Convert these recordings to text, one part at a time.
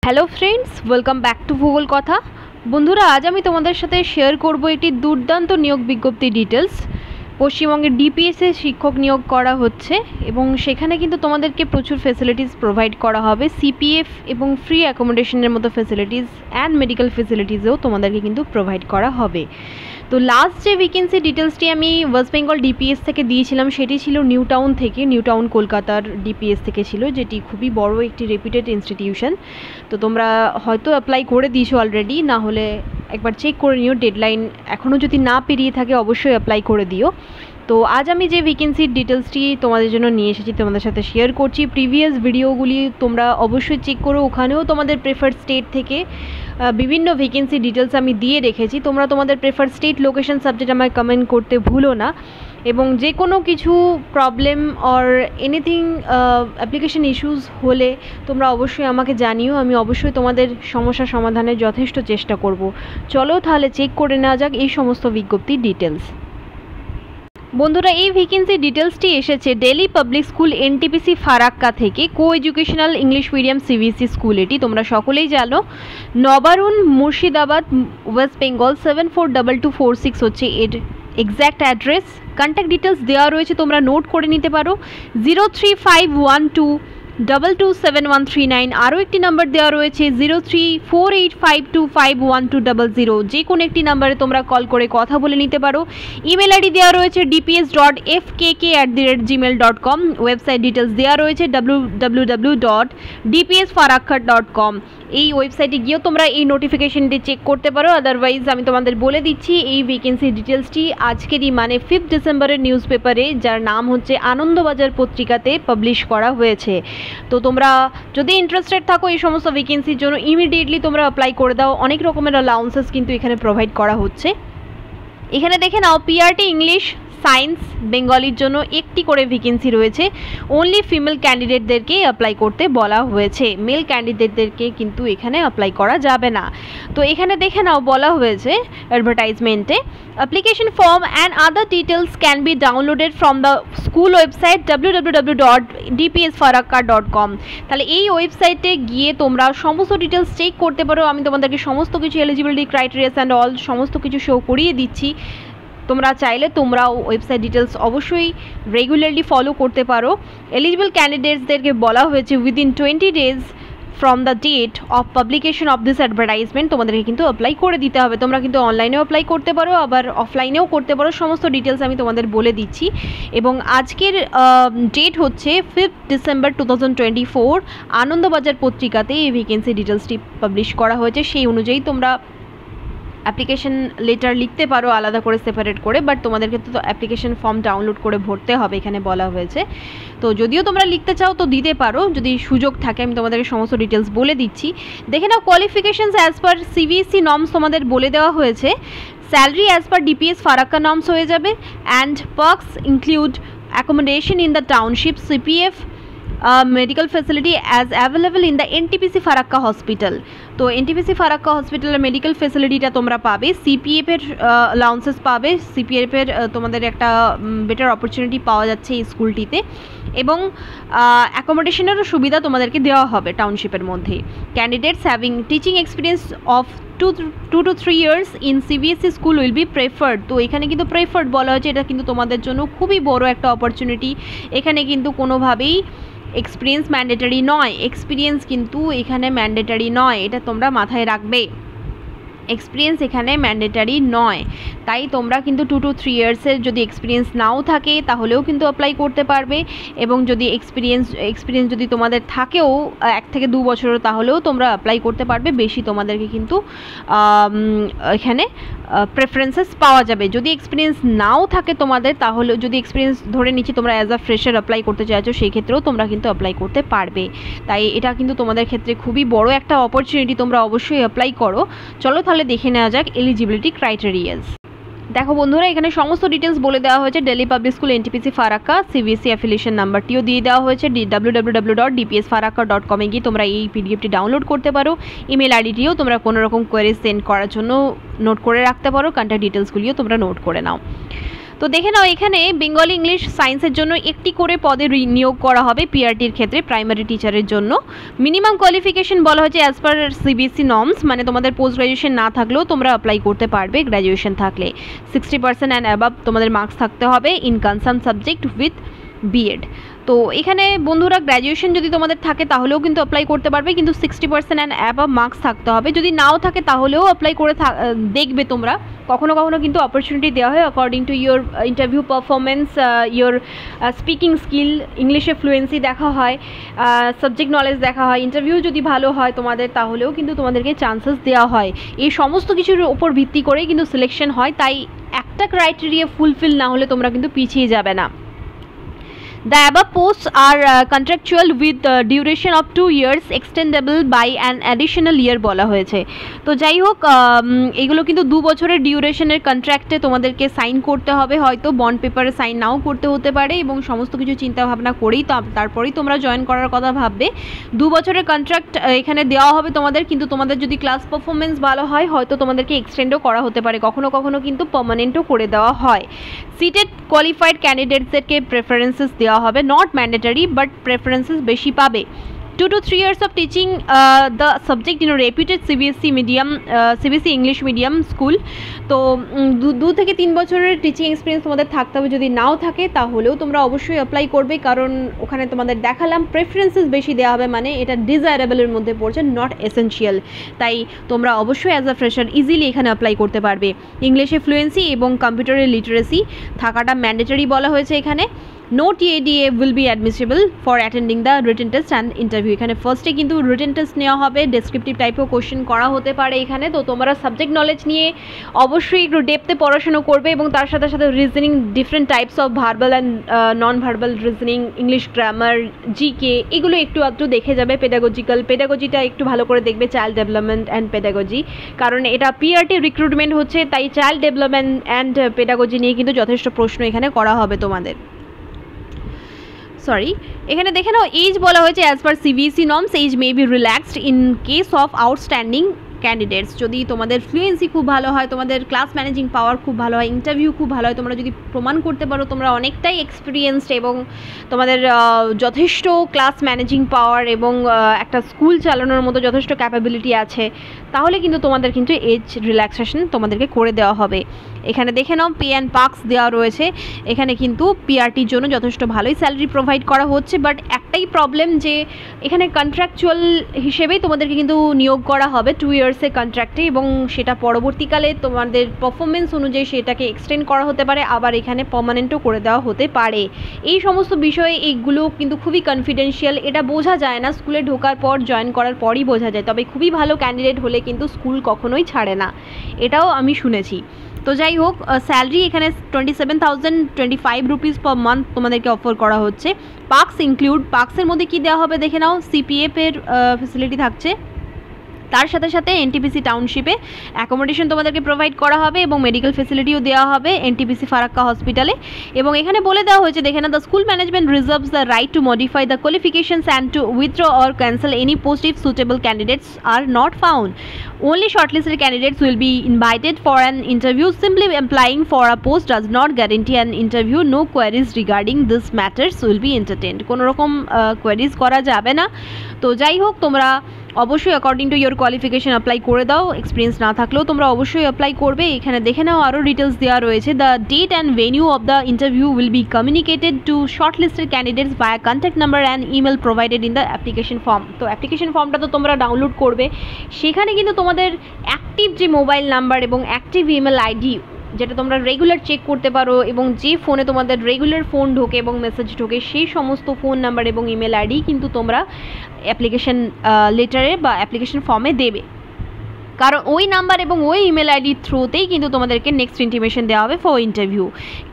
Hello friends, welcome back to ভূগোল কথা। বন্ধুরা, আজ আমি তোমাদের সাথে শেয়ার করব একটি দুর্দান্ত নিয়োগ বিজ্ঞপ্তি ডিটেলস। পশ্চিমবঙ্গের ডিপিএসে শিক্ষক নিয়োগ করা হচ্ছে এবং সেখানে কিন্তু তোমাদেরকে প্রচুর ফেসিলিটিস প্রোভাইড করা হবে। সিপিএফ এবং ফ্রি অ্যাকোমোডেশনের মতো ফেসিলিটিস অ্যান্ড মেডিকেল ফেসিলিটিসও তোমাদেরকে কিন্তু প্রোভাইড করা হবে। তো লাস্ট যে ভ্যাকেন্সি ডিটেলসটি আমি ওয়েস্ট বেঙ্গল ডিপিএস থেকে দিয়েছিলাম সেটি ছিল নিউ টাউন থেকে, নিউ টাউন কলকাতার ডিপিএস থেকে ছিল, যেটি খুবই বড় একটি রেপুটেড ইনস্টিটিউশন। তো তোমরা হয়তো অ্যাপ্লাই করে দিয়েছো অলরেডি, না হলে একবার চেক করে নিও। ডেডলাইন এখনও যদি না পেরিয়ে থাকে অবশ্যই অ্যাপ্লাই করে দিও। তো আজ আমি যে ভ্যাকেন্সির ডিটেলসটি তোমাদের জন্য নিয়ে এসেছি তোমাদের সাথে শেয়ার করছি। প্রিভিয়াস ভিডিওগুলি তোমরা অবশ্যই চেক করো, ওখানেও তোমাদের প্রেফার্ড স্টেট থেকে বিভিন্ন ভ্যাকেন্সি ডিটেলস আমি দিয়ে রেখেছি। তোমরা তোমাদের প্রেফার্ড স্টেট, লোকেশন, সাবজেক্ট আমায় কমেন্ট করতে ভুলো না। এবং যে কোনো কিছু problem or anything application issues হলে তোমরা অবশ্যই আমাকে জানিও, আমি অবশ্যই তোমাদের সমস্যা সমাধানের যথেষ্ট চেষ্টা করব। চলো তাহলে চেক করে নেওয়া যাক এই সমস্ত বিজ্ঞপ্তির ডিটেলস। বন্ধুরা, এই ভ্যাকেন্সি ডিটেলসটি এসেছে Delhi public school NTPC Farakka থেকে, co educational English medium CBSE school. এটি তোমরা সকলেই জানো। নবারুণ, মুর্শিদাবাদ, ওয়েস্ট বেঙ্গল 742246 হচ্ছে এর এক্স্যাক্ট অ্যাড্রেস। কন্ট্যাক্ট ডিটেলস দেওয়া রয়েছে, তোমরা নোট করে নিতে পারো। 03512227139। আরও একটি নাম্বার দেওয়া রয়েছে 0348525120। যে কোনো একটি নাম্বারে তোমরা কল করে কথা বলে নিতে পারো। ইমেল আইডি দেওয়া রয়েছে dps.fkk@gmail.com। ওয়েবসাইট ডিটেলস দেওয়া রয়েছে www.dpsfarakka.com। এই ওয়েবসাইটে গিয়েও তোমরা এই নোটিফিকেশনটি চেক করতে পারো। আদারওয়াইজ আমি তোমাদের বলে দিচ্ছি এই ভ্যাকেন্সি ডিটেলসটি আজকেরই মানে 5 ডিসেম্বরের নিউজ পেপারে, যার নাম হচ্ছে আনন্দবাজার পত্রিকাতে পাবলিশ করা হয়েছে। তো তোমরা যদি ইন্টারেস্টেড থাকো এই সমস্ত ভ্যাকেন্সির জন্য ইমিডিয়েটলি তোমরা অ্যাপ্লাই করে দাও। অনেক রকমের অ্যালাউন্সেস কিন্তু এখানে প্রোভাইড করা হচ্ছে। এখানে দেখে নাও, পিআরটি ইংলিশ, সায়েন্স, বেঙ্গলির জন্য একটি করে ভ্যাকেন্সি রয়েছে। অনলি ফিমেল ক্যান্ডিডেটদেরকে অ্যাপ্লাই করতে বলা হয়েছে, মেল ক্যান্ডিডেটদেরকে কিন্তু এখানে অ্যাপ্লাই করা যাবে না। তো এখানে দেখে নাও, বলা হয়েছে অ্যাডভার্টাইজমেন্টে, application form and other details can be downloaded from the school website www.dpsfarakka.com। তাহলে এই ওয়েবসাইটে গিয়ে তোমরা সমস্ত ডিটেলস চেক করতে পারো। আমি তোমাদেরকে সমস্ত কিছু এলিজিবিলিটি ক্রাইটেরিয়াস অ্যান্ড অল সমস্ত কিছু শো করিয়ে দিচ্ছি। তোমরা চাইলে তোমরাও ওয়েবসাইট ডিটেলস অবশ্যই রেগুলারলি ফলো করতে পারো। এলিজিবল ক্যান্ডিডেটসদেরকে বলা হয়েছে within 20 days from the date of publication of this advertisement তোমাদেরকে কিন্তু অ্যাপ্লাই করে দিতে হবে। তোমরা কিন্তু অনলাইনেও অ্যাপ্লাই করতে পারো, আবার অফলাইনেও করতে পারো। সমস্ত ডিটেলস আমি তোমাদের বলে দিচ্ছি। এবং আজকের ডেট হচ্ছে 5 ডিসেম্বর 2024। আনন্দবাজার পত্রিকাতে এই ভ্যাকেন্সি ডিটেলসটি পাবলিশ করা হয়েছে। সেই অনুযায়ী তোমরা অ্যাপ্লিকেশন লেটার লিখতে পারো আলাদা করে, সেপারেট করে, বাট তোমাদেরকে তো অ্যাপ্লিকেশন ফর্ম ডাউনলোড করে ভরতে হবে এখানে বলা হয়েছে। তো যদিও তোমরা লিখতে চাও তো দিতে পারো যদি সুযোগ থাকে। আমি তোমাদেরকে সমস্ত ডিটেলস বলে দিচ্ছি। দেখে নাও, qualifications as per CBSE norms তোমাদের বলে দেওয়া হয়েছে। Salary as per DPS Farakka norms হয়ে যাবে। And perks include accommodation in the township, CPF medical facility as available in the NTPC Farakka hospital. তো এনটিপিসি ফারাক্কা হসপিটালের মেডিকেল ফেসিলিটিটা তোমরা পাবে। সিপিএফের অ্যালাউন্সেস পাবে। সিপিএফের তোমাদের একটা বেটার অপরচুনিটি পাওয়া যাচ্ছে এই স্কুলটিতে। এবং অ্যাকোমোডেশনেরও সুবিধা তোমাদেরকে দেওয়া হবে টাউনশিপের মধ্যে। Candidates having teaching experience of 2 to 3 years in CBSE school will be preferred. তো এখানে কিন্তু প্রেফার্ড বলা হয়েছে, এটা কিন্তু তোমাদের জন্য খুবই বড় একটা অপরচুনিটি। এখানে কিন্তু কোনোভাবেই এক্সপিরিয়েন্স ম্যান্ডেটারি নয়, এক্সপিরিয়েন্স কিন্তু এখানে ম্যান্ডেটারি নয়, এটা তোমরা মাথায় রাখবে। এক্সপিরিয়েন্স এখানে ম্যান্ডেটারি নয়, তাই তোমরা কিন্তু 2 to 3 ইয়ার্সের যদি এক্সপিরিয়েন্স নাও থাকে তাহলেও কিন্তু অ্যাপ্লাই করতে পারবে। এবং যদি এক্সপিরিয়েন্স যদি তোমাদের থাকেও 1 থেকে 2 বছরের, তাহলেও তোমরা অ্যাপ্লাই করতে পারবে। বেশি তোমাদেরকে কিন্তু এখানে প্রেফারেন্সেস পাওয়া যাবে। যদি এক্সপিরিয়েন্স নাও থাকে তোমাদের, তাহলে যদি এক্সপিরিয়েন্স ধরে নিচ্ছি তোমরা অ্যাজ আ ফ্রেশার অ্যাপ্লাই করতে চাইছো, সেই ক্ষেত্রেও তোমরা কিন্তু অ্যাপ্লাই করতে পারবে। তাই এটা কিন্তু তোমাদের ক্ষেত্রে খুবই বড় একটা অপরচুনিটি, তোমরা অবশ্যই অ্যাপ্লাই করো। চলো তাহলে দেখে নেওয়া যাক এলিজিবিলিটি ক্রাইটেরিয়াস। দেখো বন্ধুরা, এখানে সমস্ত ডিটেলস বলে দেওয়া হয়েছে। Delhi public school NTPC Farakka, CBSE affiliation নাম্বারটিও দিয়ে দেওয়া হয়েছে। www.dpsfarakka.com এ গিয়ে তোমরা এই পিডিএফটি ডাউনলোড করতে পারো। ইমেল আইডিটিও তোমরা কোনো রকম কোয়েরি সেন্ড করার জন্য নোট করে রাখতে পারো। কন্ট্যাক্ট ডিটেলসগুলিও তোমরা নোট করে নাও। তো দেখে নাও এখানে বেঙ্গলি ইংলিশ সায়েন্সের জন্য একটি করে পদে নিয়োগ করা হবে পিআরটির ক্ষেত্রে প্রাইমারি টিচারের জন্য। মিনিমাম কোয়ালিফিকেশন বলা হয়েছে অ্যাজ পার সিবিএসসি নর্মস, মানে তোমাদের পোস্ট গ্র্যাজুয়েশন না থাকলেও তোমরা অ্যাপ্লাই করতে পারবে গ্র্যাজুয়েশন থাকলে। 60% অ্যান্ড অ্যাবাভ তোমাদের মার্কস থাকতে হবে in concern subject with B Ed. তো এখানে বন্ধুরা গ্র্যাজুয়েশন যদি তোমাদের থাকে তাহলেও কিন্তু অ্যাপ্লাই করতে পারবে, কিন্তু 60% অ্যান্ড অ্যাবাভ মার্কস থাকতে হবে। যদি নাও থাকে তাহলেও অ্যাপ্লাই করে দেখবে তোমরা। কখনো কখনো কিন্তু অপরচুনিটি দেওয়া হয় according to your interview performance, your speaking skill, ইংলিশে ফ্লুয়েন্সি দেখা হয়, সাবজেক্ট নলেজ দেখা হয়। ইন্টারভিউ যদি ভালো হয় তোমাদের তাহলেও কিন্তু তোমাদেরকে চান্সেস দেওয়া হয়। এই সমস্ত কিছুর ওপর ভিত্তি করেই কিন্তু সিলেকশন হয়, তাই একটা ক্রাইটেরিয়া ফুলফিল না হলে তোমরা কিন্তু পিছিয়ে যাবে না। The above posts are contractual with duration of 2 years extendable by an additional year বলা হয়েছে। তো যাই হোক এগুলো কিন্তু 2 বছরের ডিউরেশনের কন্ট্রাক্টে তোমাদেরকে সাইন করতে হবে, হয়তো বন্ড পেপারে সাইন নাও করতে হতে পারে, এবং সমস্ত কিছু চিন্তা ভাবনা করেই তারপরেই তোমরা জয়েন করার কথা ভাববে। 2 বছরের কন্ট্রাক্ট এখানে দেওয়া হবে তোমাদের, কিন্তু তোমাদের যদি ক্লাস পারফরমেন্স ভালো হয় হয়তো তোমাদেরকে এক্সটেন্ডও করা হতে পারে, কখনো কখনো কিন্তু পার্মানেন্টও করে দেওয়া হয়। সিটেড কোয়ালিফাইড ক্যান্ডিডেটসদেরকে প্রেফারেন্সেস দেওয়া হবে, নট ম্যান্ডেটারি বাট প্রেফারেন্সেস বেশি পাবে। 2 to 3 years of teaching the subject in a reputed CBSE medium, CBSE English medium school। তো 2 থেকে 3 বছরের টিচিং এক্সপিরিয়েন্স তোমাদের থাকতে হবে। যদি নাও থাকে তাহলেও তোমরা অবশ্যই অ্যাপ্লাই করবে, কারণ ওখানে তোমাদের দেখালাম প্রেফারেন্সেস বেশি দেওয়া হবে, মানে এটা ডিজায়ারেবলের মধ্যে পড়ছে, নট এসেনশিয়াল। তাই তোমরা অবশ্যই অ্যাজ আ ফ্রেশার ইজিলি এখানে অ্যাপ্লাই করতে পারবে। ইংলিশে ফ্লুয়েন্সি এবং কম্পিউটারের লিটারেসি থাকাটা ম্যান্ডেটরি বলা হয়েছে এখানে। No TADA will be admissible for attending the written test and interview। এখানে ফার্স্টে কিন্তু রিটেন টেস্ট নেওয়া হবে, ডেসক্রিপটিভ টাইপের কোশ্চেন করা হতে পারে এখানে। তো তোমরা সাবজেক্ট নলেজ নিয়ে অবশ্যই একটু ডেপথে পড়াশোনা করবে, এবং তার সাথে সাথে reasoning, different types of verbal and non verbal reasoning, English grammar, GK, এগুলো একটু একটু দেখে যাবে। পেডাগজিটা একটু ভালো করে দেখবে, চাইল্ড ডেভেলপমেন্ট অ্যান্ড পেডাগজি, কারণ এটা পিআরটি রিক্রুটমেন্ট হচ্ছে, তাই চাইল্ড ডেভেলপমেন্ট অ্যান্ড পেডাগজি নিয়ে কিন্তু যথেষ্ট প্রশ্ন এখানে করা হবে তোমাদের। এখানে দেখে নাও এজ বলা হয়েছে as per CBSE norms age may be relaxed in case of outstanding candidates. যদি তোমাদের ফ্লুয়েন্সি খুব ভালো হয়, তোমাদের ক্লাস ম্যানেজিং পাওয়ার খুব ভালো হয়, ইন্টারভিউ খুব ভালো হয়, তোমরা যদি প্রমাণ করতে পারো তোমরা অনেকটাই এক্সপিরিয়েন্সড এবং তোমাদের যথেষ্ট ক্লাস ম্যানেজিং পাওয়ার এবং একটা স্কুল চালানোর মতো যথেষ্ট ক্যাপাবিলিটি আছে, তাহলে কিন্তু তোমাদের কিন্তু এজ রিল্যাক্সেশন তোমাদেরকে করে দেওয়া হবে। এখানে দেখে নাও পে অ্যান্ড পার্কস দেওয়া রয়েছে। এখানে কিন্তু পিআরটির জন্য যথেষ্ট ভালোই স্যালারি প্রোভাইড করা হচ্ছে, বাট একটাই প্রবলেম যে এখানে কন্ট্রাকচুয়াল হিসেবেই তোমাদেরকে কিন্তু নিয়োগ করা হবে 2 ইয়ার্সের কন্ট্রাক্টে, এবং সেটা পরবর্তীকালে তোমাদের পারফরমেন্স অনুযায়ী সেটাকে এক্সটেন্ড করা হতে পারে, আবার এখানে পার্মানেন্টও করে দেওয়া হতে পারে। এই সমস্ত বিষয়ে এইগুলো কিন্তু খুবই কনফিডেন্সিয়াল, এটা বোঝা যায় না, স্কুলে ঢোকার পর জয়েন করার পরই বোঝা যায়। তবে খুবই ভালো ক্যান্ডিডেট হলে কিন্তু স্কুল কখনোই ছাড়ে না, এটাও আমি শুনেছি। তো যাই হোক স্যালারি এখানে 27,025 রুপিস পার মান্থ তোমাদেরকে অফার করা হচ্ছে। পার্কস ইনক্লুড, পার্কসের মধ্যে কী দেওয়া হবে দেখে নাও, সিপিএফ এর ফেসিলিটি থাকছে, তার সাথে সাথে এনটিপিসি টাউনশিপে অ্যাকোমোডেশন তোমাদেরকে প্রোভাইড করা হবে এবং মেডিকেল ফেসিলিটিও দেওয়া হবে এনটিপিসি ফারাক্কা হসপিটালে। এবং এখানে বলে দেওয়া হয়েছে দেখে না, the school management reserves the right two modify the qualifications and two withdraw or cancel any post if suitable candidates are not found. Only shortlisted candidates will be invited for an interview. Simply applying for a post does not guarantee an interview. No queries regarding this matters will be entertained. কোনো রকম queries করা যাবে না। তো যাই হোক তোমরা অবশ্যই according to your qualification apply করে দাও, এক্সপিরিয়েন্স না থাকলেও তোমরা অবশ্যই অ্যাপ্লাই করবে। এখানে দেখে নাও আরও ডিটেলস দেওয়া রয়েছে। The date and venue of the interview will be communicated to shortlisted candidates by contact number and email provided in the application form. তো অ্যাপ্লিকেশন ফর্মটা তো তোমরা ডাউনলোড করবে, সেখানে কিন্তু তোমাদের অ্যাক্টিভ যে মোবাইল নাম্বার এবং অ্যাক্টিভ ইমেল আইডি যেটা তোমরা রেগুলার চেক করতে পারো, এবং যে ফোনে তোমাদের রেগুলার ফোন ঢোকে এবং মেসেজ ঢোকে সেই সমস্ত ফোন নাম্বার এবং ইমেল আইডি কিন্তু তোমরা অ্যাপ্লিকেশন লেটারে বা অ্যাপ্লিকেশন ফর্মে দেবে, কারণ ওই নাম্বার এবং ওই ইমেল আইডির থ্রুতেই কিন্তু তোমাদেরকে নেক্সট ইন্টিমেশন দেওয়া হবে for interview.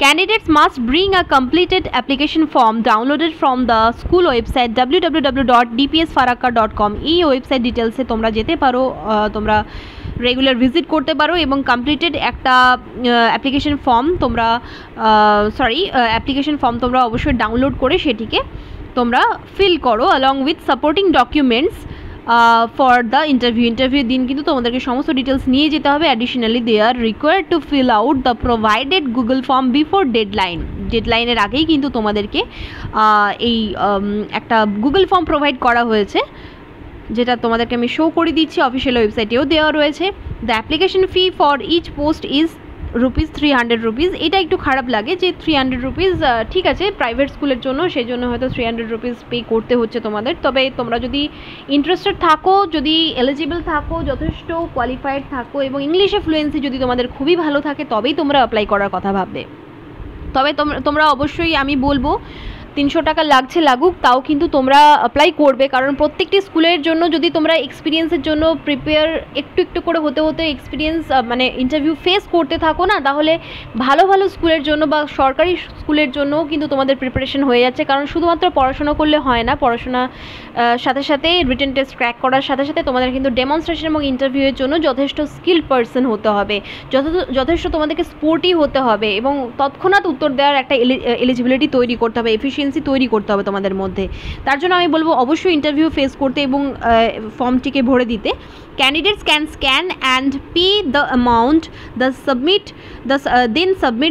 Candidates must bring a completed application form downloaded from the school website www.dpsfarakka.com। এই ওয়েবসাইট ডিটেলসে তোমরা যেতে পারো, তোমরা রেগুলার ভিজিট করতে পারো এবং কমপ্লিটেড একটা অ্যাপ্লিকেশন ফর্ম তোমরা অবশ্যই ডাউনলোড করে সেটিকে তোমরা ফিল করো along with supporting documents for the interview দিন কিন্তু তোমাদেরকে সমস্ত ডিটেলস নিয়ে যেতে হবে। Additionally they are required to fill out the provided Google form before ডেডলাইনের আগেই কিন্তু তোমাদেরকে এই একটা গুগল ফর্ম প্রোভাইড করা হয়েছে, যেটা তোমাদেরকে আমি শো করে দিচ্ছি, অফিসিয়াল ওয়েবসাইটেও দেওয়া রয়েছে। The application fee for each post is ₹300। এটা একটু খারাপ লাগে যে ₹300, ঠিক আছে প্রাইভেট স্কুলের জন্য, সেই জন্য হয়তো ₹300 পে করতে হচ্ছে তোমাদের। তবে তোমরা যদি ইন্টারেস্টেড থাকো, যদি এলিজিবল থাকো, যথেষ্ট কোয়ালিফাইড থাকো এবং ইংলিশে ফ্লুয়েন্সি যদি তোমাদের খুবই ভালো থাকে, তবেই তোমরা অ্যাপ্লাই করার কথা ভাববে। তবে তোমরা অবশ্যই, আমি বলবো 300 টাকা লাগছে লাগুক, তাও কিন্তু তোমরা অ্যাপ্লাই করবে, কারণ প্রত্যেকটি স্কুলের জন্য যদি তোমরা এক্সপিরিয়েন্সের জন্য প্রিপেয়ার একটু করে হতে এক্সপিরিয়েন্স মানে ইন্টারভিউ ফেস করতে থাকো না, তাহলে ভালো স্কুলের জন্য বা সরকারি স্কুলের জন্যও কিন্তু তোমাদের প্রিপারেশন হয়ে যাচ্ছে। কারণ শুধুমাত্র পড়াশোনা করলে হয় না, পড়াশোনা সাথে সাথে রিটেন টেস্ট ক্র্যাক করার সাথে সাথে তোমাদের কিন্তু ডেমনস্ট্রেশন এবং ইন্টারভিউয়ের জন্য যথেষ্ট স্কিল্ড পার্সন হতে হবে, যথেষ্ট তোমাদেরকে স্পোর্টি হতে হবে এবং তৎক্ষণাৎ উত্তর দেওয়ার একটা এলিজিবিলিটি তৈরি করতে হবে, এফিসিয়েন্সি তৈরি করতে হবে তোমাদের মধ্যে। তার জন্য আমি বলবো অবশ্যই ইন্টারভিউ ফেস করতে এবং ফর্মটিকে ভরে দিতে। Candidates can scan and pay the amount then submit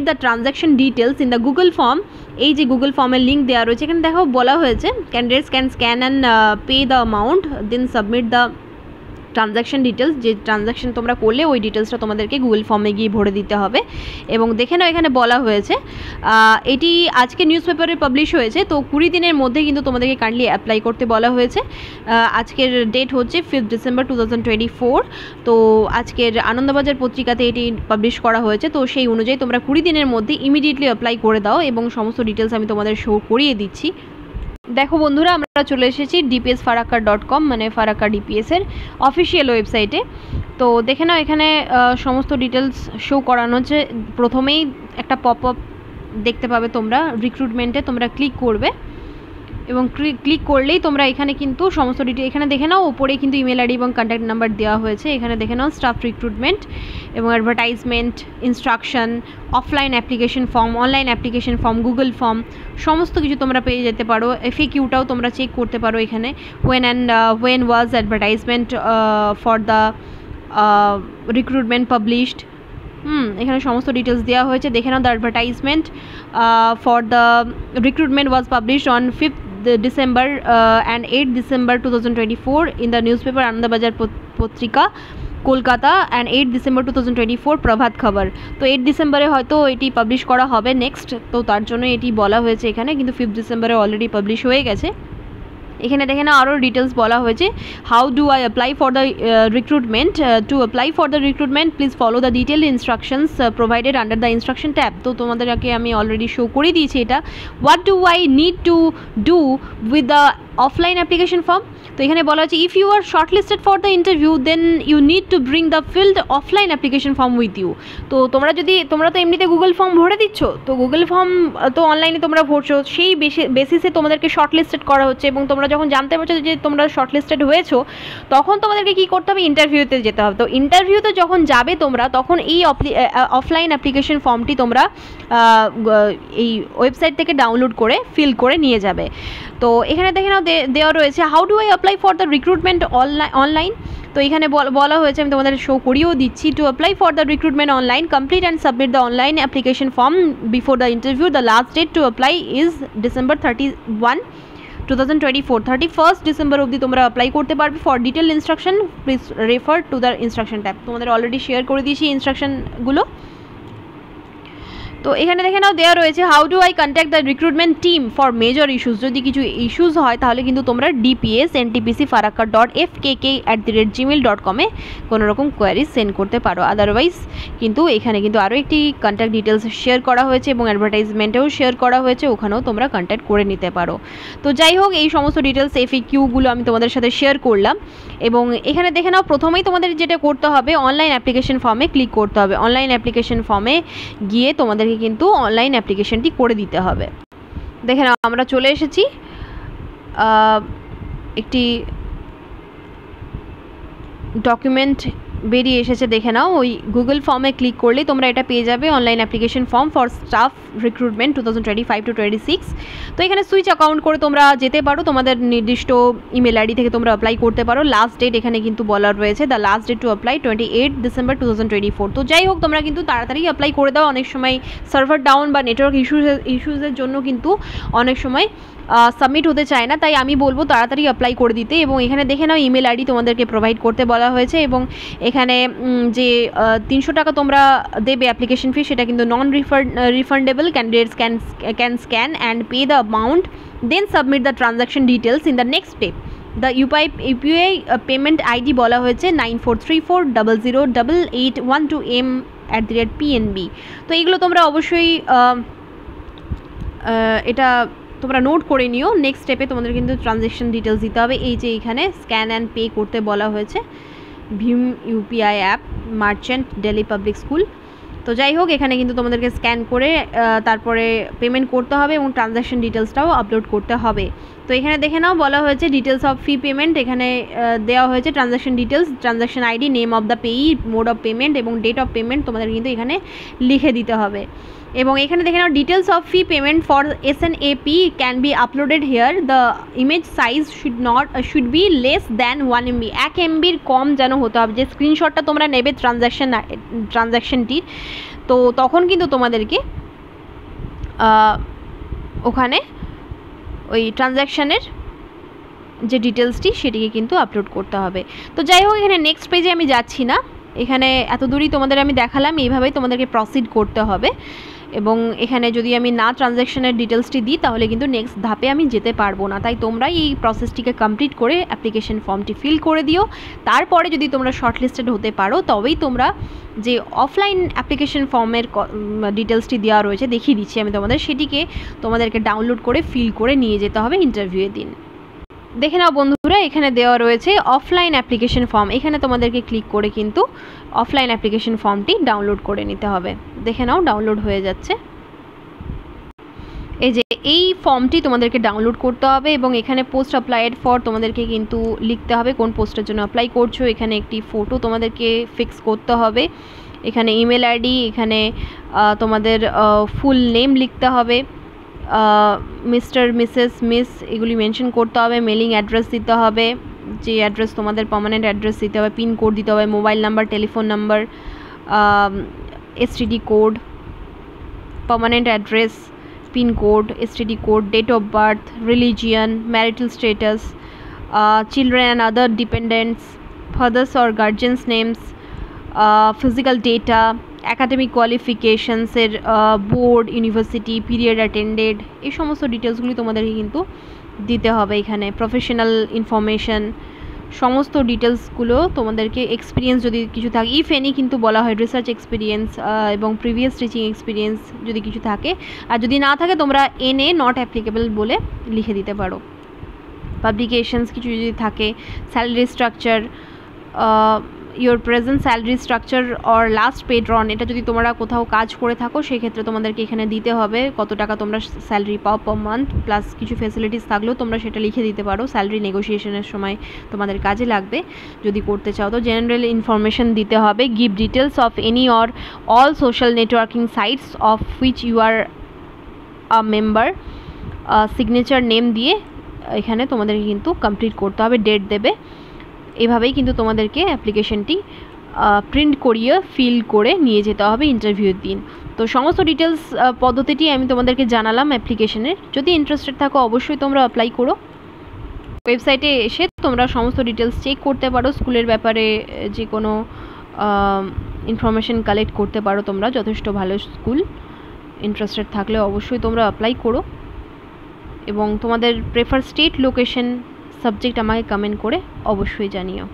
the transaction details in the Google form. এই যে গুগল ফর্মের লিঙ্ক দেওয়া রয়েছে এখানে দেখো বলা হয়েছে candidates can scan and pay the amount then submit the transaction details. যে ট্রানজ্যাকশন তোমরা করলে ওই ডিটেলসটা তোমাদেরকে গুগল ফর্মে গিয়ে ভরে দিতে হবে। এবং দেখে নাও এখানে বলা হয়েছে এটি আজকে নিউজ পেপারে পাবলিশ হয়েছে, তো 20 দিনের মধ্যে কিন্তু তোমাদেরকে কাইন্ডলি অ্যাপ্লাই করতে বলা হয়েছে। আজকের ডেট হচ্ছে 5 ডিসেম্বর 2024। তো আজকের আনন্দবাজার পত্রিকাতে এটি পাবলিশ করা হয়েছে, তো সেই অনুযায়ী তোমরা 20 দিনের মধ্যে ইমিডিয়েটলি অ্যাপ্লাই করে দাও এবং সমস্ত ডিটেলস আমি তোমাদের শো করিয়ে দিচ্ছি। দেখো বন্ধুরা, আমরা চলে এসেছি dpsfarakka.com মানে ফারাক্কা ডিপিএসের অফিসিয়াল ওয়েবসাইটে। তো দেখে নাও এখানে সমস্ত ডিটেলস শো করানো হচ্ছে। প্রথমেই একটা পপ আপ দেখতে পাবে তোমরা, রিক্রুটমেন্টে তোমরা ক্লিক করবে এবং ক্লিক করলেই তোমরা এখানে কিন্তু সমস্ত ডিটেল এখানে দেখে নাও। ওপরে কিন্তু ইমেল আইডি এবং কন্ট্যাক্ট নাম্বার দেওয়া হয়েছে। এখানে দেখে নাও স্টাফ রিক্রুটমেন্ট এবং advertisement, instruction, offline application form, online application form, Google form, সমস্ত কিছু তোমরা পেয়ে যেতে পারো। FAQটাও তোমরা চেক করতে পারো এখানে। when was advertisement for the recruitment published, এখানে সমস্ত ডিটেলস দেওয়া হয়েছে। দেখে নাও the advertisement for the recruitment was published on 5th December and 8th December 2024 in the newspaper Anandabazar Patrika Kolkata and 8th December 2024 প্রভাত খবর। তো 8 ডিসেম্বরে হয়তো এটি পাবলিশ করা হবে নেক্সট, তো তার জন্য এটি বলা হয়েছে এখানে, কিন্তু 5th ডিসেম্বরে অলরেডি পাবলিশ হয়ে গেছে। এখানে দেখে না আরও ডিটেলস বলা হয়েছে। How do I apply for the recruitment, to apply for the recruitment please follow the detail instructions provided under the instruction tab. তো তোমাদেরকে আমি অলরেডি শো করে দিয়েছি এটা। What do I need to do with the offline application form. তো এখানে বলা হচ্ছে if you are shortlisted for the interview then you need to bring the field offline application form with you. তো তোমরা তো এমনিতে গুগল ফর্ম ভরে দিচ্ছ, তো গুগল ফর্ম তো অনলাইনে তোমরা ভরছো, সেই বেসিসে তোমাদেরকে শর্টলিস্টেড করা হচ্ছে এবং তোমরা যখন জানতে পারছো যে তোমরা শর্টলিস্টেড হয়েছো, তখন তোমাদেরকে কী করতে হবে, ইন্টারভিউতে যেতে হবে। তো ইন্টারভিউতে যখন যাবে তোমরা, তখন এই অফলাইন অ্যাপ্লিকেশন ফর্মটি তোমরা এই ওয়েবসাইট থেকে ডাউনলোড করে ফিল করে নিয়ে যাবে। তো এখানে দেখে নাও দেওয়া রয়েছে how do I apply for the recruitment online. তো এখানে বলা হয়েছে, আমি তোমাদের শো করিয়েও দিচ্ছি। To apply for the recruitment online complete and submit the online application form before the interview. The last date to apply is December 31, 2024। 31st December অবধি তোমরা অ্যাপ্লাই করতে পারবে। For detail instruction please refer to the instruction tab. তোমাদের already share করে দিয়েছি ইনস্ট্রাকশনগুলো। তো এখানে দেখে নাও দেওয়া রয়েছে how do eye contact the recruitment team for major issues. যদি কিছু ইস্যুস হয় তাহলে কিন্তু তোমরা dpsntpcfarakka.fkk@gmail.com কোনো রকম কোয়ারিজ সেন্ড করতে পারো। আদারওয়াইজ কিন্তু এখানে কিন্তু আরও একটি কন্ট্যাক্ট ডিটেলস শেয়ার করা হয়েছে এবং অ্যাডভার্টাইজমেন্টেও শেয়ার করা হয়েছে, ওখানেও তোমরা কন্ট্যাক্ট করে নিতে পারো। তো যাই হোক, এই সমস্ত ডিটেলস FAQগুলো আমি তোমাদের সাথে শেয়ার করলাম। এবং এখানে দেখে নাও প্রথমেই তোমাদের যেটা করতে হবে, অনলাইন অ্যাপ্লিকেশন ফর্মে ক্লিক করতে হবে। অনলাইন অ্যাপ্লিকেশন ফর্মে গিয়ে তোমাদেরকে কিন্তু অনলাইন অ্যাপ্লিকেশনটি করে দিতে হবে। দেখে নাও আমরা চলে এসেছি একটি ডকুমেন্ট বেরিয়ে এসেছে, দেখে নাও। ওই গুগল ফর্মে ক্লিক করলেই তোমরা এটা পেয়ে যাবে, online application form for staff recruitment 2025-26। তো এখানে সুইচ অ্যাকাউন্ট করে তোমরা যেতে পারো, তোমাদের নির্দিষ্ট ইমেল আইডি থেকে তোমরা অ্যাপ্লাই করতে পারো। লাস্ট ডেট এখানে কিন্তু বলা রয়েছে, the last date to apply 28 December 2024। তো যাই হোক, তোমরা কিন্তু তাড়াতাড়ি অ্যাপ্লাই করে দাও। অনেক সময় সার্ভার ডাউন বা নেটওয়ার্ক ইস্যুজের জন্য কিন্তু অনেক সময় সাবমিট হতে চায় না, তাই আমি বলবো তাড়াতাড়ি অ্যাপ্লাই করে দিতে। এবং এখানে দেখে নাও ইমেল আইডি তোমাদেরকে প্রোভাইড করতে বলা হয়েছে, এবং এখানে যে 300 টাকা তোমরা দেবে অ্যাপ্লিকেশন ফি, সেটা কিন্তু non refundable. Candidates can scan and pay the amount, then submit the transaction details in the next step. The UPI payment ID বলা হয়েছে 9434008812m@PNB। তো এইগুলো তোমরা অবশ্যই এটা তোমরা নোট করে নিও। নেক্সট স্টেপে তোমাদের কিন্তু ট্রানজ্যাকশন ডিটেলস দিতে হবে। এই যে এখানে স্ক্যান অ্যান্ড পে করতে বলা হয়েছে, ভীম UPI app, merchant, Delhi public School. তো যাই হোক, এখানে কিন্তু তোমাদেরকে স্ক্যান করে তারপরে পেমেন্ট করতে হবে এবং ট্রানজ্যাকশন ডিটেলসটাও আপলোড করতে হবে। তো এখানে দেখে নাও বলা হয়েছে ডিটেলস অফ ফি পেমেন্ট, এখানে দেওয়া হয়েছে transaction details, transaction ID, name of the payee, mode of payment এবং ডেট অফ পেমেন্ট তোমাদের কিন্তু এখানে লিখে দিতে হবে। এবং এখানে দেখে নাও details of fee payment for SNAP can be uploaded here, the image size should be less than 1 MB, 1 MBর কম যেন হতে হবে। যে স্ক্রিনশটটা তোমরা নেবে ট্রানজ্যাকশনটির, তো তখন কিন্তু তোমাদেরকে ওখানে ওই ট্রানজ্যাকশানের যে ডিটেলসটি সেটিকে কিন্তু আপলোড করতে হবে। তো যাই হোক, এখানে নেক্সট পেজে আমি যাচ্ছি না, এখানে এত দূরই তোমাদের আমি দেখালাম, এইভাবেই তোমাদেরকে প্রসিড করতে হবে। এবং এখানে যদি আমি না ট্রানজ্যাকশনের ডিটেলসটি দিই তাহলে কিন্তু নেক্সট ধাপে আমি যেতে পারবো না, তাই তোমরা এই প্রসেসটিকে কমপ্লিট করে অ্যাপ্লিকেশন ফর্মটি ফিল করে দিও। তারপরে যদি তোমরা শর্টলিস্টেড হতে পারো তবেই তোমরা যে অফলাইন অ্যাপ্লিকেশন ফর্মের ডিটেলসটি দেওয়া রয়েছে, দেখিয়ে দিচ্ছি আমি তোমাদের, সেটিকে তোমাদেরকে ডাউনলোড করে ফিল করে নিয়ে যেতে হবে ইন্টারভিউয়ের দিন। দেখে নাও বন্ধুরা, এখানে দেওয়া রয়েছে অফলাইন অ্যাপ্লিকেশন ফর্ম, এখানে তোমাদেরকে ক্লিক করে কিন্তু অফলাইন অ্যাপ্লিকেশন ফর্মটি ডাউনলোড করে নিতে হবে। দেখে নাও ডাউনলোড হয়ে যাচ্ছে। এই যে এই ফর্মটি তোমাদেরকে ডাউনলোড করতে হবে এবং এখানে পোস্ট অ্যাপ্লাইড ফর তোমাদেরকে কিন্তু লিখতে হবে কোন পোস্টের জন্য অ্যাপ্লাই করছো। এখানে একটি ফটো তোমাদেরকে ফিক্স করতে হবে, এখানে ইমেল আইডি, এখানে তোমাদের ফুল নেম লিখতে হবে, মিস্টার, মিসেস, মিস এগুলি মেনশন করতে হবে, মেলিং অ্যাড্রেস দিতে হবে, যে অ্যাড্রেস তোমাদের পার্মানেন্ট অ্যাড্রেস দিতে হবে, পিন কোড দিতে হবে, mobile number, telephone number, STD code, permanent address, pin code, STD code, date of birth, religion, marital status, children and other dependents, father's or guardian's names, physical data, academic কোয়ালিফিকেশানসের, board, university, period attended, এই সমস্ত ডিটেলসগুলি তোমাদেরকে কিন্তু দিতে হবে। এখানে professional information, সমস্ত ডিটেলসগুলো তোমাদেরকে, এক্সপিরিয়েন্স যদি কিছু থাকে, ইফ এনি কিন্তু বলা হয়, রিসার্চ এক্সপিরিয়েন্স এবং প্রিভিয়াস টিচিং এক্সপিরিয়েন্স যদি কিছু থাকে, আর যদি না থাকে তোমরা NA নট অ্যাপ্লিকেবল বলে লিখে দিতে পারো। পাবলিকেশনস কিছু যদি থাকে, salary structure, your present salary structure or last paid drawn, এটা যদি তোমরা কোথাও কাজ করে থাকো সেক্ষেত্রে তোমাদেরকে এখানে দিতে হবে কত টাকা তোমরা স্যালারি পাও পার মান্থ, প্লাস কিছু ফেসিলিটিস থাকলেও তোমরা সেটা লিখে দিতে পারো, স্যালারি নেগোসিয়েশনের সময় তোমাদের কাজে লাগবে যদি করতে চাও। তো জেনারেল ইনফরমেশন দিতে হবে, give details of any or all social networking sites of which you are a member, signature name দিয়ে এখানে তোমাদেরকে কিন্তু কমপ্লিট করতে হবে, ডেট দেবে। এভাবেই কিন্তু তোমাদেরকে অ্যাপ্লিকেশনটি প্রিন্ট করিয়ে ফিল করে নিয়ে যেতে হবে ইন্টারভিউর দিন। তো সমস্ত ডিটেলস পদ্ধতিটি আমি তোমাদেরকে জানালাম অ্যাপ্লিকেশনের। যদি ইন্টারেস্টেড থাকো অবশ্যই তোমরা অ্যাপ্লাই করো। ওয়েবসাইটে এসে তোমরা সমস্ত ডিটেলস চেক করতে পারো, স্কুলের ব্যাপারে যে কোনো ইনফরমেশন কালেক্ট করতে পারো তোমরা, যথেষ্ট ভালো স্কুল। ইন্টারেস্টেড থাকলে অবশ্যই তোমরা অ্যাপ্লাই করো এবং তোমাদের প্রেফার স্টেট, লোকেশন, সাবজেক্ট আমাকে কমেন্ট করে অবশ্যই জানিও।